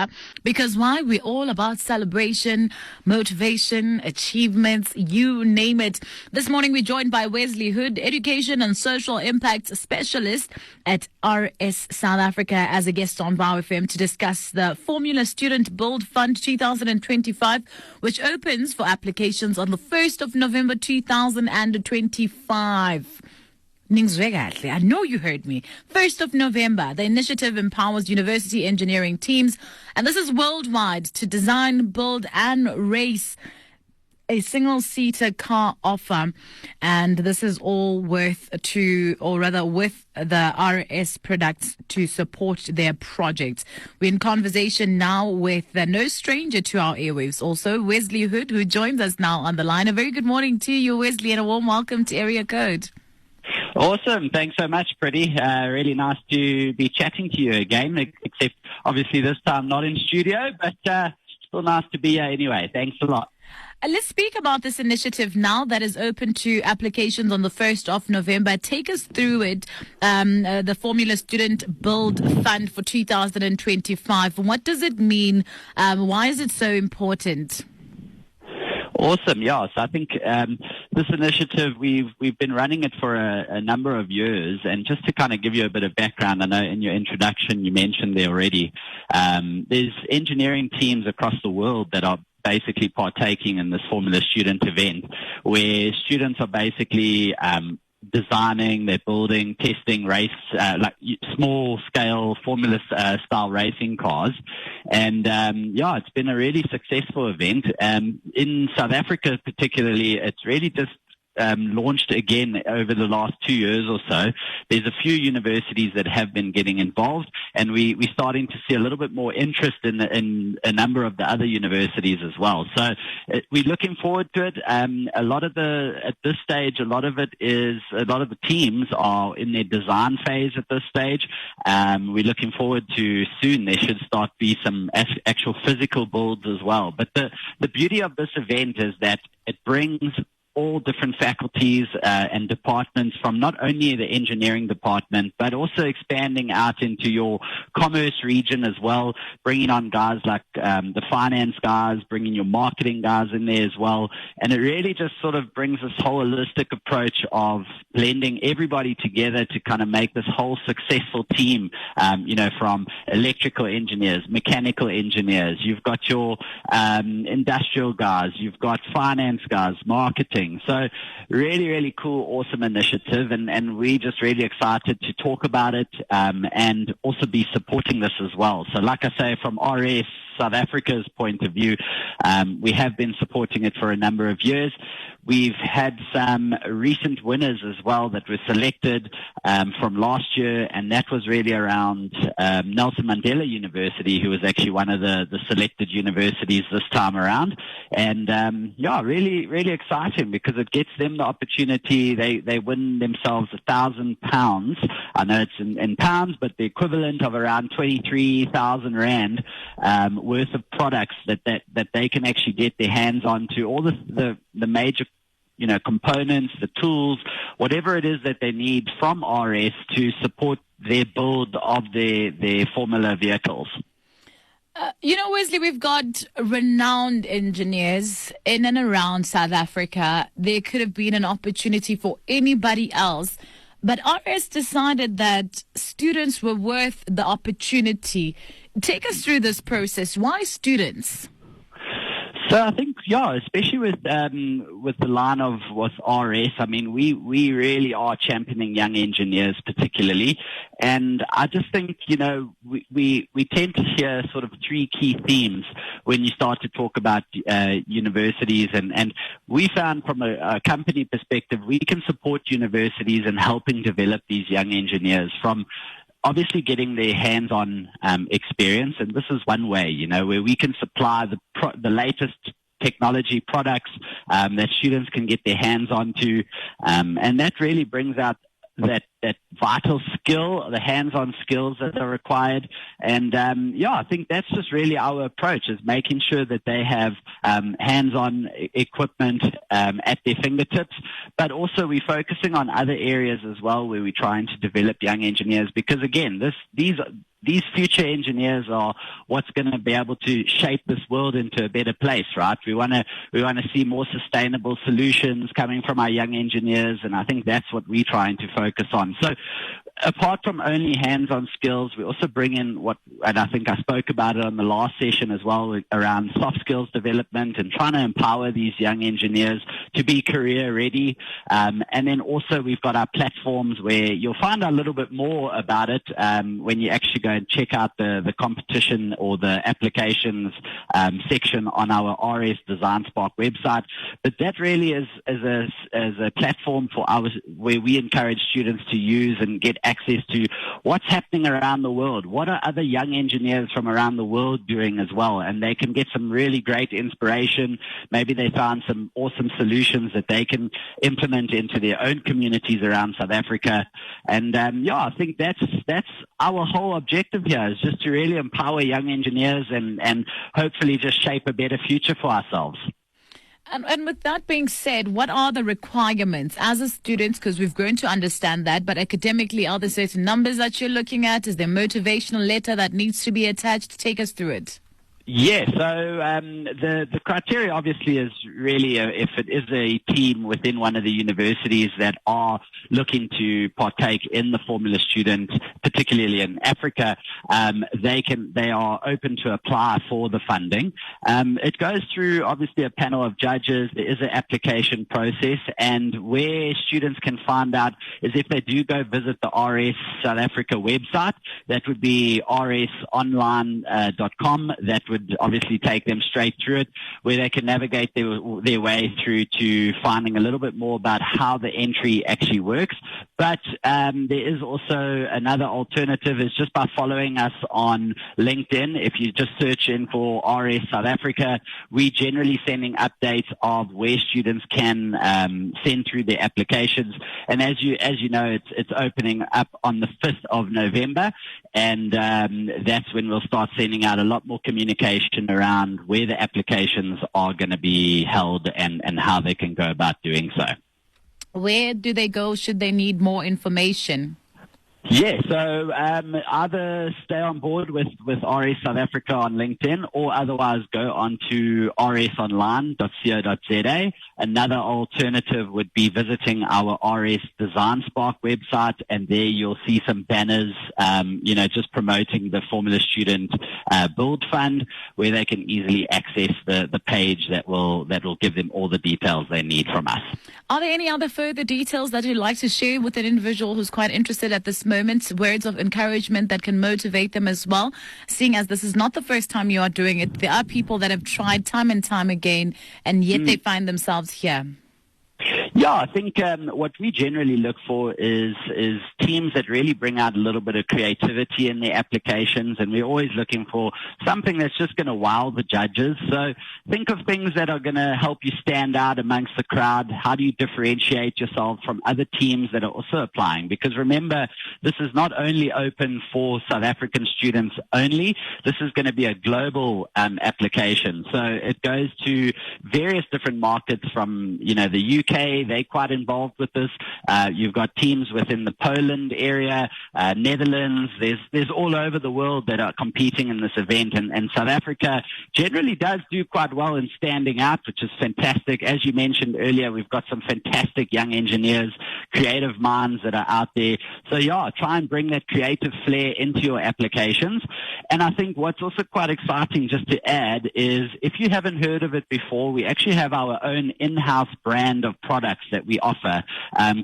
Africa. Because why? We're all about celebration, motivation, achievements, you name it. This morning we're joined by Wesley Hood, Education and Social Impact Specialist at RS South Africa, as a guest on VOW FM to discuss the Formula Student Build Fund 2025, which opens for applications on the 1st of November 2025. I know you heard me. 1st of November, the initiative empowers university engineering teams, and this is worldwide, to design, build, and race a single-seater car offer. And this is all with the RS products to support their projects. We're in conversation now with no stranger to our airwaves, also Wesley Hood, who joins us now on the line. A very good morning to you, Wesley, and a warm welcome to Area Code. Awesome. Thanks so much, Pretty. Really nice to be chatting to you again, except obviously this time not in studio, but still nice to be here anyway. Thanks a lot. Let's speak about this initiative now that is open to applications on the 1st of November. Take us through it, the Formula Student Build Fund for 2025. What does it mean? Why is it so important? Awesome. Yeah. So I think this initiative, we've been running it for a number of years. And just to kind of give you a bit of background, I know in your introduction you mentioned there already, there's engineering teams across the world that are basically partaking in this Formula Student event, where students are basically designing, they're building, testing race, like small scale Formula style racing cars. And it's been a really successful event. In South Africa particularly, it's really just launched again over the last 2 years or so. There's a few universities that have been getting involved, and we're starting to see a little bit more interest in a number of the other universities as well. So we're looking forward to it. At this stage, a lot of the teams are in their design phase at this stage. We're looking forward to soon there should start be some actual physical builds as well. But the beauty of this event is that it brings all different faculties and departments from not only the engineering department, but also expanding out into your commerce region as well, bringing on guys like the finance guys, bringing your marketing guys in there as well. And it really just sort of brings this whole holistic approach of blending everybody together to kind of make this whole successful team, from electrical engineers, mechanical engineers, you've got your industrial guys, you've got finance guys, marketing. So really, really cool, awesome initiative. And we're just really excited to talk about it and also be supporting this as well. So like I say, from RS South Africa's point of view, we have been supporting it for a number of years. We've had some recent winners as well that were selected from last year, and that was really around Nelson Mandela University, who was actually one of the selected universities this time around. And really, really exciting because it gets them the opportunity. They win themselves £1,000. I know it's in pounds, but the equivalent of around 23,000 Rand worth of products that they can actually get their hands on to all the major components, the tools, whatever it is that they need from RS to support their build of their Formula vehicles. Wesley, we've got renowned engineers in and around South Africa. There could have been an opportunity for anybody else, but RS decided that students were worth the opportunity. Take us through this process. Why students? So I think, especially with the line of with RS, I mean, we really are championing young engineers particularly. And I just think, we tend to hear sort of three key themes when you start to talk about universities. And we found from a company perspective, we can support universities in helping develop these young engineers from obviously getting their hands-on experience, and this is one way, where we can supply the latest technology products that students can get their hands onto, and that really brings out that vital skill, the hands-on skills that are required. And I think that's just really our approach, is making sure that they have hands-on equipment at their fingertips, but also we're focusing on other areas as well where we're trying to develop young engineers, because again, these future engineers are what's going to be able to shape this world into a better place, right? We want to see more sustainable solutions coming from our young engineers, and I think that's what we're trying to focus on. So apart from only hands-on skills, we also bring in and I think I spoke about it on the last session as well, around soft skills development and trying to empower these young engineers to be career ready. And then also we've got our platforms where you'll find out a little bit more about it when you actually go and check out the competition or the applications section on our RS Design Spark website. But that really is a platform where we encourage students to use and get access to what's happening around the world. What are other young engineers from around the world doing as well? And they can get some really great inspiration. Maybe they found some awesome solutions that they can implement into their own communities around South Africa. And I think that's our whole objective here, is just to really empower young engineers and hopefully just shape a better future for ourselves. And with that being said, what are the requirements as a student? Because we've grown to understand that, but academically, are there certain numbers that you're looking at? Is there a motivational letter that needs to be attached? Take us through it. Yeah, so the criteria obviously is really if it is a team within one of the universities that are looking to partake in the Formula Student, particularly in Africa, they are open to apply for the funding. It goes through obviously a panel of judges. There is an application process, and where students can find out is if they do go visit the RS South Africa website. That would be rsonline.com. That would obviously take them straight through it, where they can navigate their way through to finding a little bit more about how the entry actually works. But there is also another alternative, is just by following us on LinkedIn. If you just search in for RS South Africa, we're generally sending updates of where students can send through their applications. And as you know, it's opening up on the 5th of November, and that's when we'll start sending out a lot more communication around where the applications are going to be held and how they can go about doing so. Where do they go should they need more information? Yeah, so either stay on board with RS South Africa on LinkedIn, or otherwise go on to rsonline.co.za. Another alternative would be visiting our RS Design Spark website, and there you'll see some banners, just promoting the Formula Student Build Fund, where they can easily access the page that will give them all the details they need from us. Are there any other further details that you'd like to share with an individual who's quite interested at this moment? Words of encouragement that can motivate them as well, seeing as this is not the first time you are doing it. There are people that have tried time and time again, and yet they find themselves here. Yeah, I think what we generally look for is teams that really bring out a little bit of creativity in their applications, and we're always looking for something that's just going to wow the judges. So think of things that are going to help you stand out amongst the crowd. How do you differentiate yourself from other teams that are also applying? Because remember, this is not only open for South African students only. This is going to be a global application. So it goes to various different markets from, the UK. They're quite involved with this. You've got teams within the Poland area, Netherlands. There's all over the world that are competing in this event, and South Africa generally does do quite well in standing out, which is fantastic. As you mentioned earlier, we've got some fantastic young engineers, creative minds that are out there. So try and bring that creative flair into your applications. And I think what's also quite exciting, just to add, is if you haven't heard of it before, we actually have our own in-house brand of products that we offer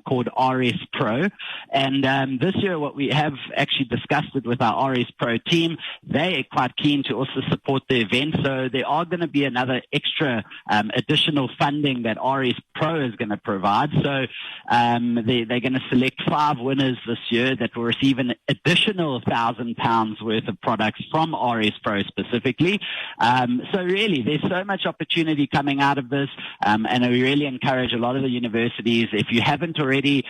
called RS Pro. And this year what we have actually discussed it with our RS Pro team. They are quite keen to also support the event. So there are going to be another extra additional funding that RS Pro is going to provide. So they're going to select 5 winners this year that will receive an additional £1,000 worth of products from RS Pro specifically. So really, there's so much opportunity coming out of this, and we really encourage a lot of the universities, if you haven't already,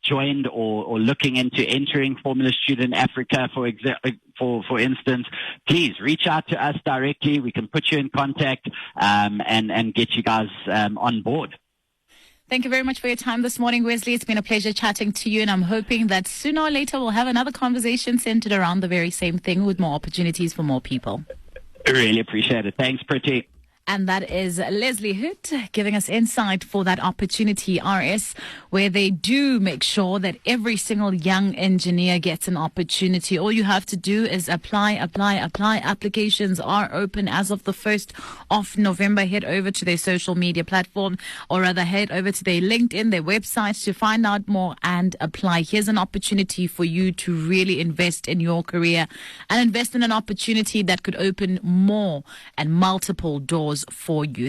joined or looking into entering Formula Student Africa, for instance, please reach out to us directly. We can put you in contact and get you guys on board. Thank you very much for your time this morning, Wesley. It's been a pleasure chatting to you, and I'm hoping that sooner or later we'll have another conversation centered around the very same thing with more opportunities for more people. I really appreciate it. Thanks, Pretty. And that is Wesley Hood giving us insight for that opportunity RS, where they do make sure that every single young engineer gets an opportunity. All you have to do is apply. Applications are open as of the 1st of November. Head over to their social media platform, or rather head over to their LinkedIn, their website, to find out more and apply. Here's an opportunity for you to really invest in your career and invest in an opportunity that could open more and multiple doors for you.